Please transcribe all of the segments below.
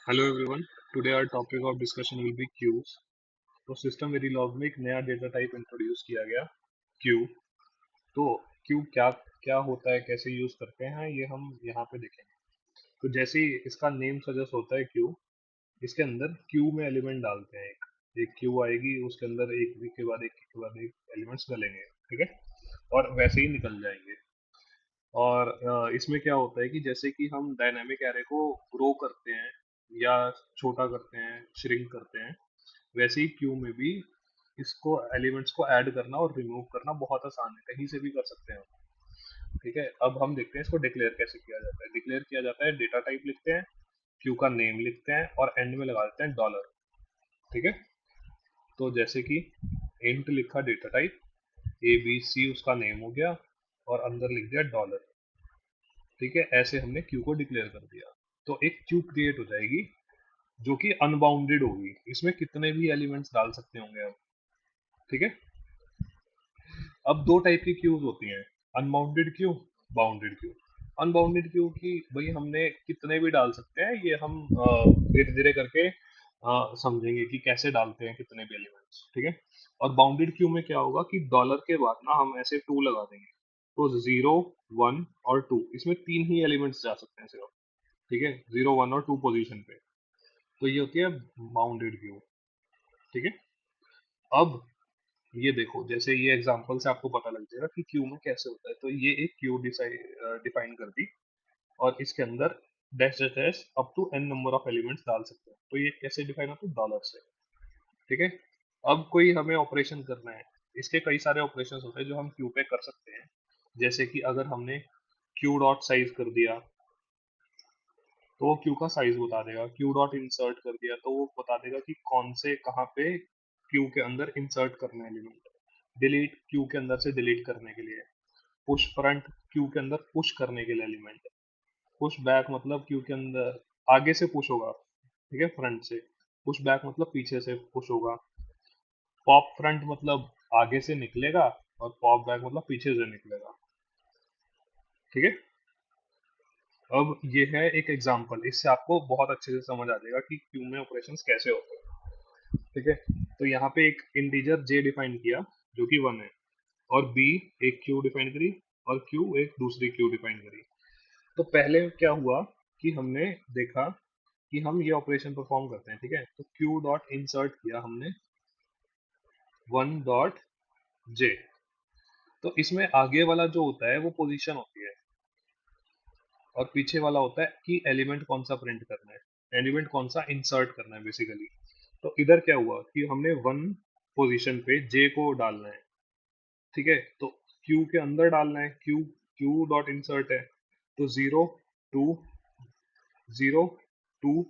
Hello everyone. Today our topic of discussion will be queues. तो system Verilog में एक नया डेटा टाइप इंट्रोड्यूस किया गया, क्यू। तो क्यू क्या क्या होता है, कैसे यूज करते हैं, ये हम यहाँ पे देखेंगे। तो जैसे ही इसका नेम सजेस्ट होता है क्यू, इसके अंदर क्यू में एलिमेंट डालते हैं। एक एक क्यू आएगी, उसके अंदर एक के बाद एक एलिमेंट्स डलेंगे, ठीक है, और वैसे ही निकल जाएंगे। और इसमें क्या होता है कि जैसे कि हम डायनामिक एरे को ग्रो करते हैं या छोटा करते हैं, श्रिंक करते हैं, वैसे ही क्यू में भी इसको एलिमेंट्स को ऐड करना और रिमूव करना बहुत आसान है, कहीं से भी कर सकते हैं हम। ठीक है, अब हम देखते हैं इसको डिक्लेयर कैसे किया जाता है। डिक्लेयर किया जाता है, डेटा टाइप लिखते हैं, क्यू का नेम लिखते हैं और एंड में लगा देते हैं डॉलर। ठीक है, तो जैसे कि इंट लिखा डेटा टाइप, ABC उसका नेम हो गया और अंदर लिख दिया डॉलर। ठीक है, ऐसे हमने क्यू को डिक्लेयर कर दिया। तो एक क्यू क्रिएट हो जाएगी जो कि अनबाउंडेड होगी, इसमें कितने भी एलिमेंट्स डाल सकते होंगे हम। ठीक है, अब दो टाइप की क्यूज होती हैं, unbounded Q, bounded Q. Unbounded Q की भाई हमने कितने भी डाल सकते हैं, ये हम धीरे धीरे करके समझेंगे कि कैसे डालते हैं कितने भी एलिमेंट्स। ठीक है, और बाउंडेड क्यू में क्या होगा कि डॉलर के बाद ना हम ऐसे टू लगा देंगे, तो 0 1 और 2, इसमें तीन ही एलिमेंट्स जा सकते हैं सिर्फ। ठीक है, 0 1 और 2 पोजीशन पे। तो ये होती है बाउंडेड क्यू। ठीक है, अब ये देखो, जैसे ये एग्जांपल से आपको पता लग जाएगा कि क्यू में कैसे होता है। तो ये एक क्यू डिफाइन कर दी और इसके अंदर dash dash dash up to n number of elements डाल सकते हैं। तो ये कैसे डिफाइन होता है, डॉलर से। ठीक है, अब कोई हमें ऑपरेशन करना है, इसके कई सारे ऑपरेशंस होते हैं जो हम क्यू पे कर सकते हैं। जैसे कि अगर हमने क्यू डॉट साइज कर दिया तो वो क्यू का साइज बता देगा। क्यू डॉट इंसर्ट कर दिया तो वो बता देगा कि कौन से कहाँ पे क्यू के अंदर इंसर्ट करना है एलिमेंट। डिलीट क्यू के अंदर से डिलीट करने के लिए। पुश फ्रंट क्यू के अंदर पुश करने के लिए एलिमेंट। पुश बैक मतलब क्यू के अंदर आगे से पुश होगा, ठीक है, फ्रंट से। पुश बैक मतलब पीछे से पुश होगा। पॉप फ्रंट मतलब आगे से निकलेगा और पॉप बैक मतलब पीछे से निकलेगा। ठीक है, अब ये है एक एग्जांपल, इससे आपको बहुत अच्छे से समझ आ जाएगा कि क्यू में ऑपरेशंस कैसे होते हैं। ठीक है, तो यहाँ पे एक इंटीजर j डिफाइन किया जो कि 1 है, और b एक क्यू डिफाइन करी और q एक दूसरी क्यू डिफाइन करी। तो पहले क्या हुआ कि हमने देखा कि हम ये ऑपरेशन परफॉर्म करते हैं। ठीक है, तो q डॉट इंसर्ट किया हमने 1 डॉट j। तो इसमें आगे वाला जो होता है वो पोजीशन होती है और पीछे वाला होता है कि एलिमेंट कौन सा प्रिंट करना है, एलिमेंट कौन सा इंसर्ट करना है बेसिकली। तो इधर क्या हुआ कि हमने 1 पोजीशन पे j को डालना है। ठीक है, तो क्यू के अंदर डालना है, क्यू क्यू डॉट इंसर्ट है, तो 0 2 0 2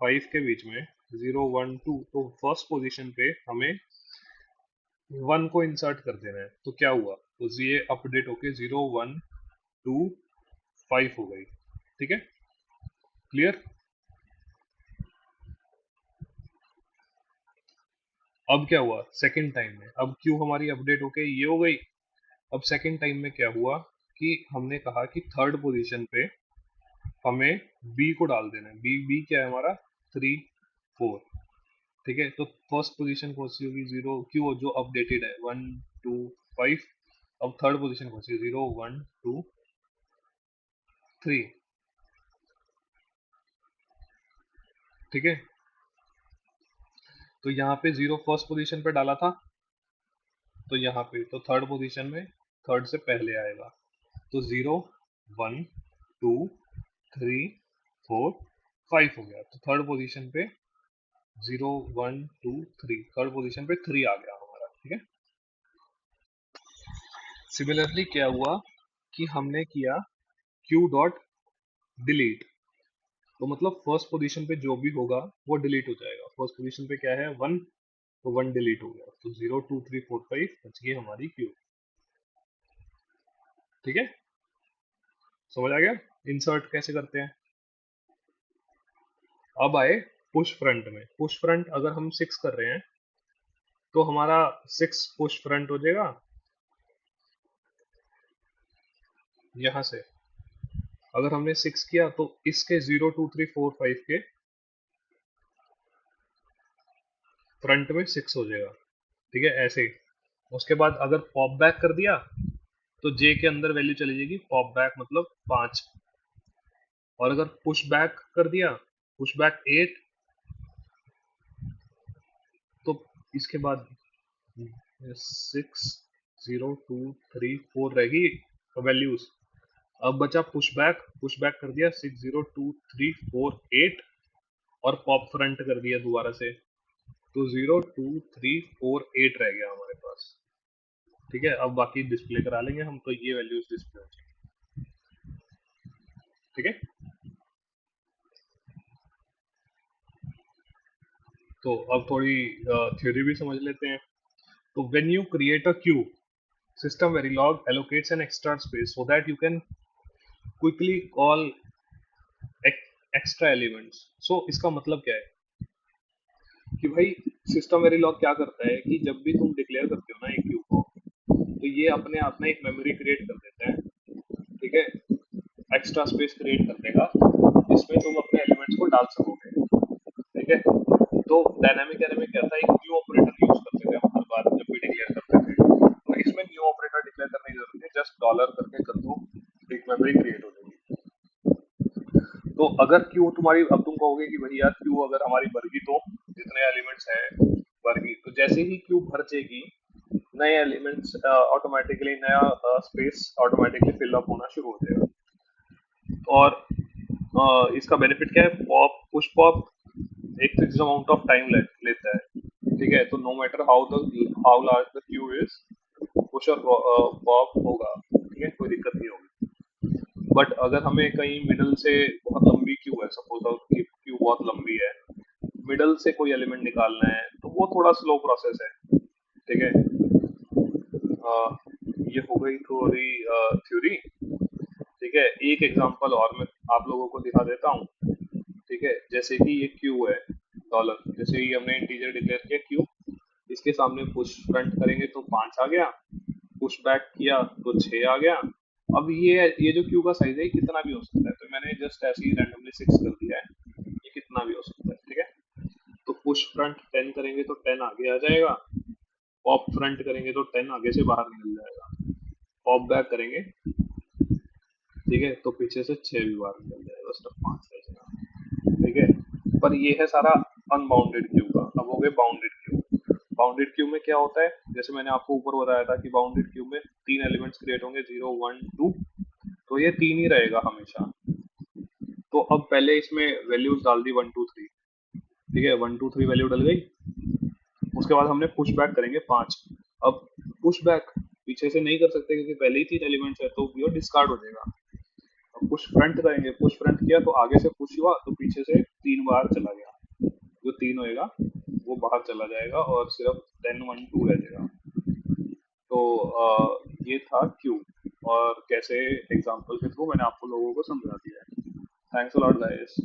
5 के बीच में 0 1 2, तो फर्स्ट पोजीशन पे हमें 1 को इंसर्ट कर देना है। तो क्या हुआ, तो ये अपडेट होके 0 1 2 5 हो गई। ठीक है, क्लियर। अब क्या हुआ सेकंड टाइम में, अब क्यू हमारी अपडेट होके ये हो गई। अब सेकंड टाइम में क्या हुआ कि हमने कहा कि थर्ड पोजीशन पे हमें बी को डाल देना है। बी बी क्या है हमारा, 3 4। ठीक है, तो फर्स्ट पोजीशन कौन सी होगी, 0 जो अपडेटेड है 1 2 5। अब थर्ड पोजीशन कौन सी, 0 1 2 3। ठीक है, तो यहाँ पे 0 फर्स्ट पोजीशन पे डाला था, तो यहाँ पे तो थर्ड पोजीशन में थर्ड से पहले आएगा। तो 0 1 2 3 4 5 हो गया, तो थर्ड पोजीशन पे 0 1 2 3, थर्ड पोजीशन पे 3 आ गया हमारा। ठीक है, सिमिलरली क्या हुआ कि हमने किया क्यू डॉट डिलीट, तो मतलब फर्स्ट पोजीशन पे जो भी होगा वो डिलीट हो जाएगा। फर्स्ट पोजीशन पे क्या है, 1, तो 1 डिलीट हो गया, तो 0 2 3 4 5 बच गई हमारी क्यू। ठीक है, समझ आ गया इंसर्ट कैसे करते हैं। अब आए पुश फ्रंट में। पुश फ्रंट अगर हम 6 कर रहे हैं तो हमारा 6 पुश फ्रंट हो जाएगा यहाँ से। अगर हमने 6 किया तो इसके 0 2 3 4 5 के फ्रंट में 6 हो जाएगा, ठीक है ऐसे। उसके बाद अगर पॉप बैक कर दिया तो जे के अंदर वैल्यू चली जाएगी पॉप बैक मतलब 5। और अगर पुश बैक कर दिया, पुश बैक 8, तो इसके बाद 6 0 2 3 4 रहेगी वैल्यूज। अब बचा पुश बैक, पुश बैक कर दिया 6 0 2 3 4 8, और पॉप फ्रंट कर दिया दोबारा से, तो 0 2 3 4 8 रह गया हमारे पास। ठीक है, अब बाकी डिस्प्ले करा लेंगे हम, तो ये वैल्यूज डिस्प्ले हो जाएगी। ठीक है, तो अब थोड़ी थ्योरी भी समझ लेते हैं। तो when you create a Q, system verilog allocates an extra space so that you can quickly call extra elements. So इसका मतलब क्या है कि भाई सिस्टम वेरिलॉग क्या करता है कि जब भी तुम डिक्लेयर करते हो ना एक क्यू को, तो ये अपने आप में एक मेमोरी क्रिएट कर देता है। ठीक है, एक्स्ट्रा स्पेस क्रिएट कर देगा जिसमें तुम अपने एलिमेंट्स को डाल सकोगे। ठीक है, तो डायनामिक एरे में क्या था, एक न्यू ऑपरेटर यूज करते थे हम हर बार जब भी डिक्लेयर करते थे, तो इसमें न्यू ऑपरेटर डिक्लेयर करने की जरूरत है, जस्ट डॉलर करके कर दो, एक मेमोरी क्रिएट हो जाएगी। तो अगर क्यू तुम्हारी, अब तुम कहोगे कि भैया क्यू अगर हमारी भर गई तो जितने एलिमेंट्स हैं भर गई, तो जैसे ही क्यू भर जाएगी नए एलिमेंट्स ऑटोमेटिकली, नया स्पेस ऑटोमेटिकली फिल अप होना शुरू हो जाएगा। और इसका बेनिफिट क्या है, पॉप पुश पॉप एक फिक्स अमाउंट ऑफ टाइम लेता है। ठीक है, तो no matter how large the queue is, push और पॉप होगा। ठीक है, कोई दिक्कत नहीं होगी। बट अगर हमें कहीं मिडल से बहुत लंबी क्यू है, सपोज क्यू बहुत लंबी है, मिडल से कोई एलिमेंट निकालना है, तो वो थोड़ा स्लो प्रोसेस है। ठीक है, ये हो गई थोड़ी थ्योरी। ठीक है, एक एग्जांपल और मैं आप लोगों को दिखा देता हूँ। ठीक है, जैसे कि ये क्यू है डॉलर, जैसे ही हमने इंटीजर डिक्लेयर किया क्यू, इसके सामने पुश फ्रंट करेंगे तो 5 आ गया, पुश बैक किया तो 6 आ गया। अब ये जो क्यू का साइज है ये कितना भी हो सकता है, तो मैंने जस्ट ऐसे ही रैंडमली 6 कर दिया है, ये कितना भी हो सकता है। ठीक है, तो पुश फ्रंट 10 करेंगे तो 10 आगे आ जाएगा, पॉप फ्रंट करेंगे तो 10 आगे से बाहर निकल जाएगा, पॉप बैक करेंगे, ठीक है, तो पीछे से 6 भी बाहर निकल जाएगा, सिर्फ 5 रह जाएगा। ठीक है, पर ये है सारा अनबाउंडेड क्यू का। अब हो गए बाउंडेड क्यू। बाउंडेड क्यू में क्या होता है, जैसे मैंने आपको ऊपर बताया था कि बाउंडेड क्यू में 3 एलिमेंट्स क्रिएट होंगे, 0 1 2, तो ये 3 ही रहेगा हमेशा। तो अब पहले इसमें वैल्यूज डाल दी 1 2 3। ठीक है, 1 2 3 वैल्यू डल गई। उसके बाद हमने पुश बैक करेंगे 5। अब पुश बैक पीछे से नहीं कर सकते क्योंकि पहले ही 3 एलिमेंट्स है, तो वो डिस्कार्ड हो जाएगा। अब पुश फ्रंट करेंगे, पुश फ्रंट किया तो आगे से पुश हुआ तो पीछे से 3 बार चला गया, जो 3 होएगा वो बाहर चला जाएगा और सिर्फ 10 1 2 रह जाएगा। तो ये था क्यू, और कैसे एग्जांपल के थ्रू मैंने आपको लोगों को समझा दिया है। Thanks a lot guys.